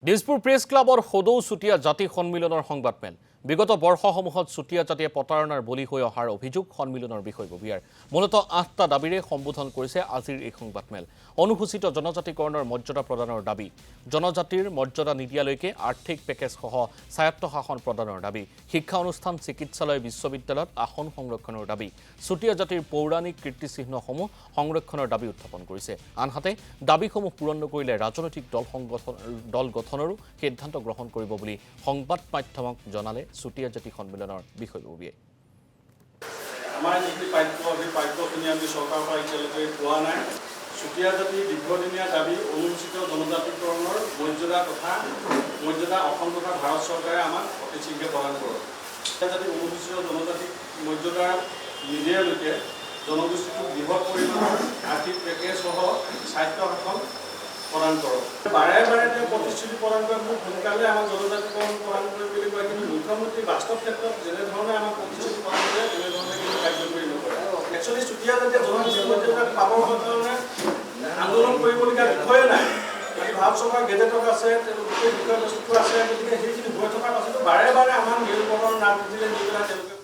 Dispur press ক্লাবৰ সদৌ চুতীয়া জাতি সন্মিলনৰ সংবাদমেল বিগত বৰ্ষসমূহত চুতীয়া জাতিয়ে প্ৰতাৰণাৰ বলি হৈ অহাৰ অভিযোগ সন্মিলনৰ বিষয়ববীয়াৰ মূলতঃ ৮টা দাবীৰে সম্বোধন কৰিছে আজিৰ এই সংবাদমেল অনুসূচিত জনজাতিকৰণৰ মৰ্যাদা প্ৰদানৰ দাবী জনজাতিৰ মৰ্যাদা নিদিয়ালৈকে আৰ্থিক পেকেজসহ স্বায়ত্তশাসন প্ৰদানৰ দাবী শিক্ষা অনুষ্ঠান চিকিৎসালয় বিশ্ববিদ্যালয়ত আসন সংৰক্ষণৰ দাবী চুতীয়া জাতিৰ পৌৰাণিক কীৰ্তিচিহ্নসমূহ সংৰক্ষণৰ দাবী উত্থাপন কৰিছে আনহাতে দাবীসমূহ পূৰণ নকৰিলে ৰাজনৈতিক দল গঠনৰো সিদ্ধান্ত গ্ৰহণ কৰিব বুলি সংবাদ মাধ্যমক জনালে চুতীয়া জাতি সন্মিলনৰ বিষয়ববীয়ে আমাৰ যি পাঠ্যখিনি আমি চৰকাৰৰ পৰা এতিয়ালৈকে পোৱা নাই চুতীয়া জাতিৰ দীৰ্ঘদিনীয়া দাবী অনুসূচিত জনজাতিকৰণৰ মৰ্যাদা অসম তথা ভাৰত চৰকাৰে আমাক অতিশীঘ্ৰে প্ৰদান কৰক চুতীয়া জাতিৰ অনুসূচিত জনজাতিক মৰ্যাদা নিদিয়ালৈকে জনগোষ্ঠীটোক বৃহৎ পৰিমাণৰ আৰ্থিক পেকেজসহ স্বায়ত্তশাসন প্ৰদান কৰক বাৰে বাৰে তেওঁ প্ৰতিশ্ৰুতি প্ৰদান কৰে খুব সোনকালে আমাক জনজাতিকৰণ প্ৰদান কৰিম বুলি কয় কিন্তু মুখ্যমন্ত্ৰী বাস্তৱ ক্ষেত্ৰত যেনেধৰণে আমাক প্ৰতিশ্ৰুতি প্ৰদান কৰে তেনেধৰণে কিন্তু কাৰ্যকৰী নকৰে একচুৱেলি চুতীয়া জাতিয়ে জনজাতি মৰ্যাদা পাবৰ কাৰণে আন্দোলন কৰিবলগীয়া বিষয়ে নাই ভাৰত চৰকাৰ গেজেটত আছে গোটেই বিষয়বস্তু আছে গতিকে সেইখিনি হৈ থকাৰ পাছতো বাৰে বাৰে আমাৰ নিৰূপণৰ নাম দিলে নি পেলাই তেওঁলোকে